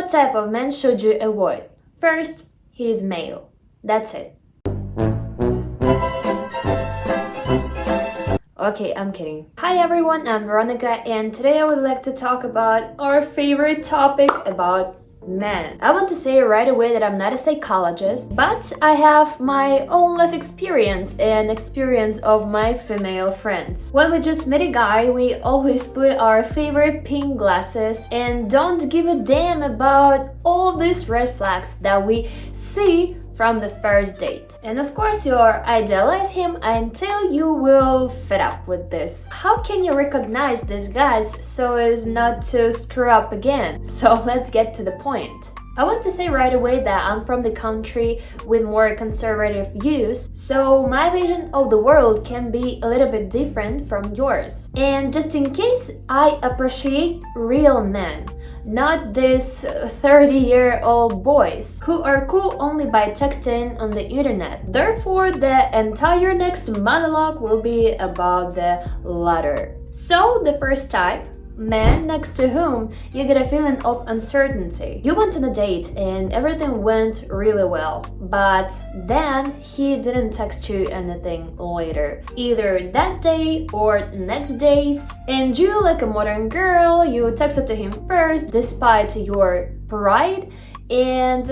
What type of man should you avoid? First, he is male. That's it. Okay, I'm kidding. Hi everyone, I'm Veronica, and today I would like to talk about our favorite topic about men. I want to say right away that I'm not a psychologist, but I have my own life experience and experience of my female friends. When we just meet a guy, we always put our favorite pink glasses and don't give a damn about all these red flags that we see from the first date. And of course, you idealize him until you will fed up with this. How can you recognize these guys so as not to screw up again? So let's get to the point. I want to say right away that I'm from the country with more conservative views, so my vision of the world can be a little bit different from yours. And just in case, I appreciate real men, not these 30-year-old boys who are cool only by texting on the internet. Therefore, the entire next monologue will be about the latter. So, the first type, man next to whom you get a feeling of uncertainty. You went on a date and everything went really well, but then he didn't text you anything later, either that day or next days. And you, like a modern girl, you texted to him first despite your pride, and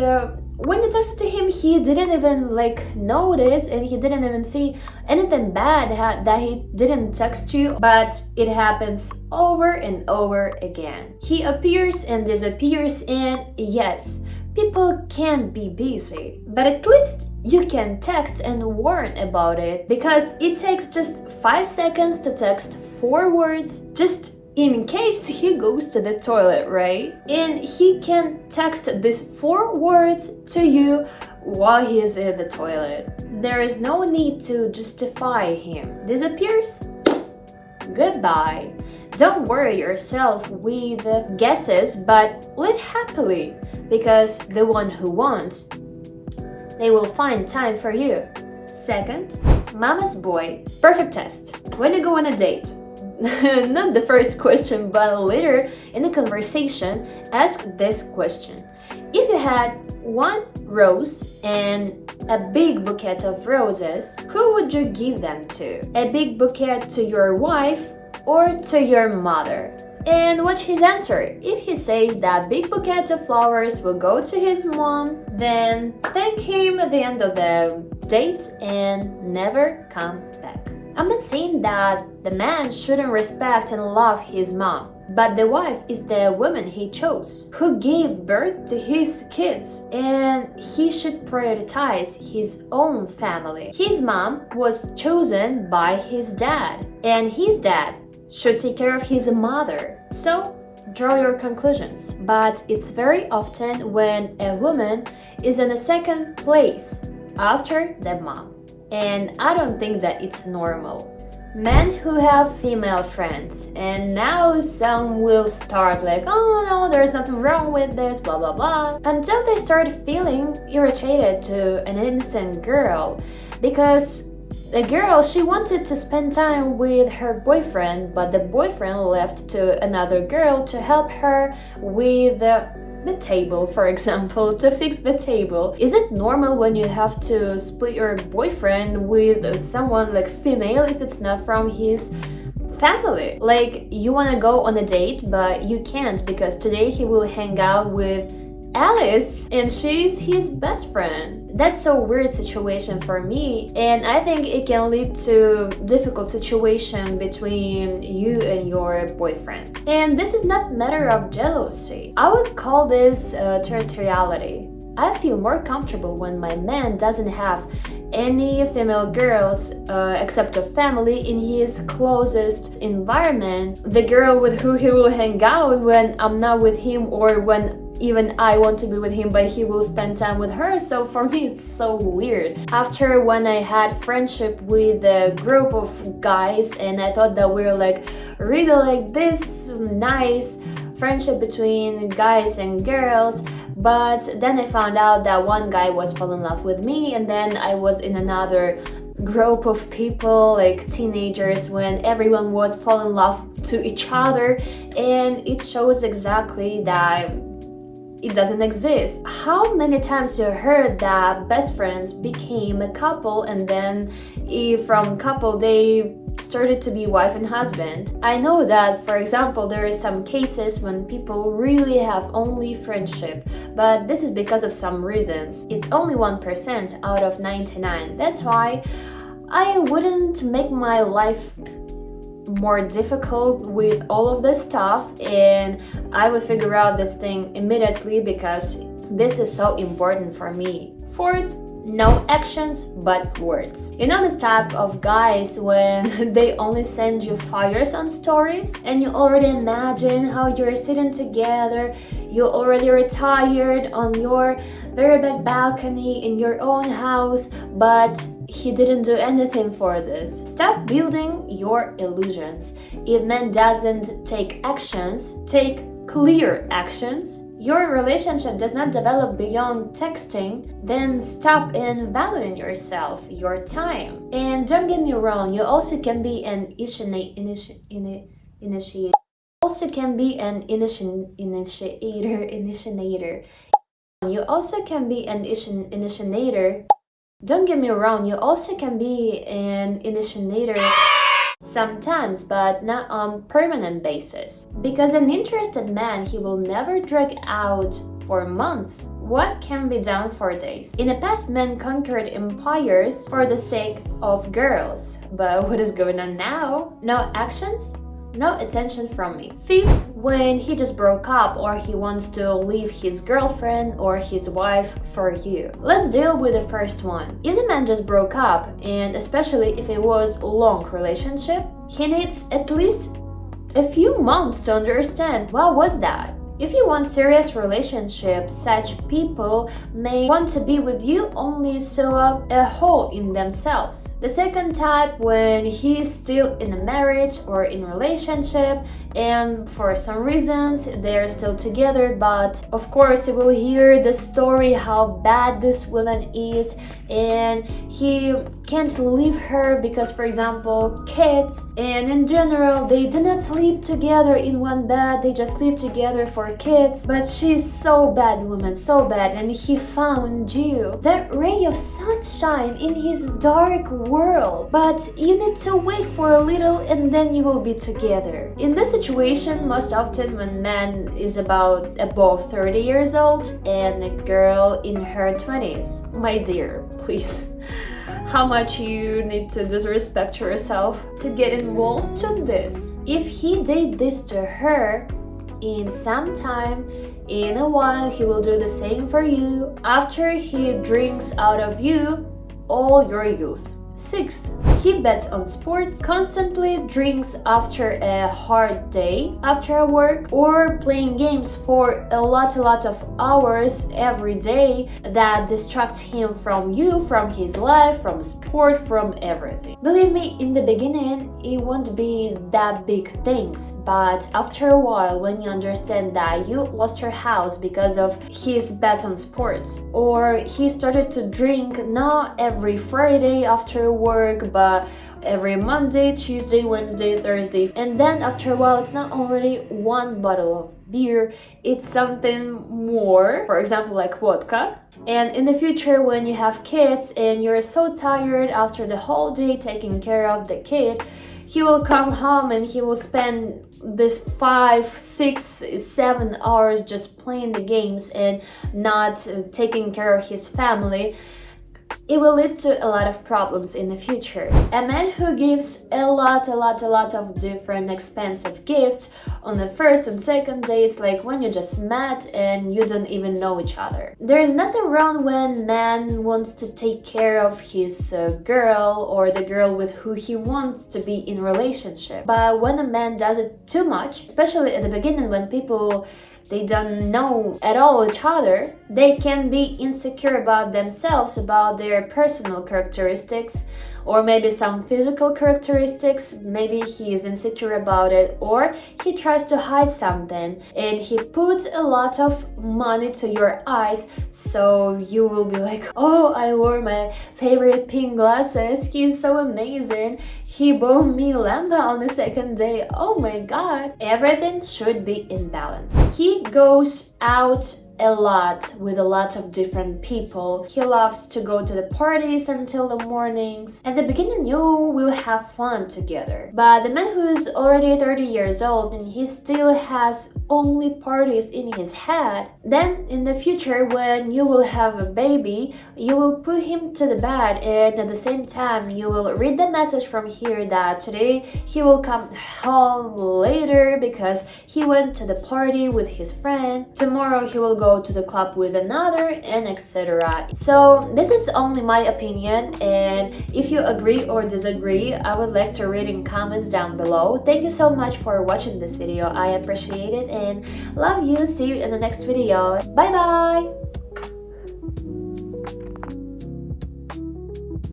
when you texted to him, he didn't even notice, and he didn't even see anything bad that he didn't text you, but it happens over and over again. He appears and disappears, and yes, people can be busy, but at least you can text and warn about it, because it takes just 5 seconds to text 4 words, just in case he goes to the toilet, right? And he can text these 4 words to you while he is in the toilet. There is no need to justify him. Disappears? Goodbye. Don't worry yourself with guesses, but live happily, because the one who wants, they will find time for you. Second, mama's boy. Perfect test. When you go on a date, not the first question, but later in the conversation, ask this question. If you had 1 rose and a big bouquet of roses, who would you give them to? A big bouquet to your wife or to your mother? And watch his answer. If he says that big bouquet of flowers will go to his mom, then thank him at the end of the date and never come back. I'm not saying that the man shouldn't respect and love his mom, but the wife is the woman he chose, who gave birth to his kids, and he should prioritize his own family. His mom was chosen by his dad, and his dad should take care of his mother. So, draw your conclusions. But it's very often when a woman is in a second place after the mom. And I don't think that it's normal. Men who have female friends, and now some will start oh no, there's nothing wrong with this, blah blah blah, until they start feeling irritated to an innocent girl, because the girl, she wanted to spend time with her boyfriend, but the boyfriend left to another girl to help her with the table, for example, to fix the table. Is it normal when you have to split your boyfriend with someone female if it's not from his family? You want to go on a date, but you can't because today he will hang out with Alice and she's his best friend. That's a weird situation for me, and I think it can lead to difficult situation between you and your boyfriend. And this is not matter of jealousy. I would call this territoriality. I feel more comfortable when my man doesn't have any female girls except a family in his closest environment. The girl with who he will hang out when I'm not with him, or when even I want to be with him, but he will spend time with her. So for me, it's so weird. After when I had friendship with a group of guys, and I thought that we were really this nice friendship between guys and girls, but then I found out that one guy was falling in love with me, and then I was in another group of people, teenagers, when everyone was falling in love to each other, and it shows exactly that it doesn't exist. How many times you heard that best friends became a couple and then from couple they started to be wife and husband? I know that, for example, there are some cases when people really have only friendship, but this is because of some reasons. It's only 1% out of 99. That's why I wouldn't make my life more difficult with all of this stuff, and I would figure out this thing immediately because this is so important for me. Fourth, no actions but words. You know this type of guys when they only send you fires on stories and you already imagine how you're sitting together, you already retired on your very big balcony in your own house, but he didn't do anything for this. Stop building your illusions. If man doesn't take actions, take clear actions, your relationship does not develop beyond texting, then stop and value yourself, your time. And don't get me wrong, you also can be an initiator. Also can be an initiator. You also can be an initiator. Don't get me wrong, you also can be an initiator sometimes, but not on permanent basis. Because an interested man, he will never drag out for months what can be done for days. In the past, men conquered empires for the sake of girls. But what is going on now? No actions? No attention from me. Fifth, when he just broke up or he wants to leave his girlfriend or his wife for you. Let's deal with the first one. If the man just broke up, and especially if it was a long relationship, he needs at least a few months to understand what was that. If you want serious relationships, such people may want to be with you only sew up a hole in themselves. The second type, when he's still in a marriage or in relationship and for some reasons they're still together, but of course you will hear the story how bad this woman is and he can't leave her because, for example, kids, and in general they do not sleep together in one bed, they just live together for kids. But she's so bad, woman, so bad, and he found you, that ray of sunshine in his dark world. But you need to wait for a little and then you will be together. In this situation, most often when man is about above 30 years old and a girl in her 20s, my dear, please, how much you need to disrespect yourself to get involved to this. If he did this to her, in some time, in a while, he will do the same for you after he drinks out of you all your youth. Sixth, he bets on sports, constantly drinks after a hard day, after work, or playing games for a lot of hours every day that distract him from you, from his life, from sport, from everything. Believe me, in the beginning, it won't be that big things, but after a while, when you understand that you lost your house because of his bets on sports, or he started to drink not every Friday after work, but every Monday, Tuesday, Wednesday, Thursday, and then after a while it's not already one bottle of beer, it's something more, for example like vodka. And in the future, when you have kids and you're so tired after the whole day taking care of the kid, he will come home and he will spend this 5, 6, 7 hours just playing the games and not taking care of his family. It will lead to a lot of problems in the future. A man who gives a lot of different expensive gifts on the first and second dates, like when you just met and you don't even know each other. There is nothing wrong when man wants to take care of his girl or the girl with who he wants to be in relationship. But when a man does it too much, especially at the beginning when people they don't know at all each other, they can be insecure about themselves, about their personal characteristics, or maybe some physical characteristics. Maybe he is insecure about it, or he tries to hide something and he puts a lot of money to your eyes, so you will be like, oh, I wore my favorite pink glasses, he's so amazing, he bought me lampa on the second day. Oh my god. Everything should be in balance. He goes out a lot with a lot of different people. He loves to go to the parties until the mornings. At the beginning, you will have fun together. But the man who's already 30 years old and he still has only parties in his head, then in the future when you will have a baby, you will put him to the bed, and at the same time you will read the message from here that today he will come home later because he went to the party with his friend. Tomorrow he will go to the club with another, and etc. So this is only my opinion, and if you agree or disagree, I would like to read in comments down below. Thank you so much for watching this video. I appreciate it and love you. See you in the next video. Bye bye.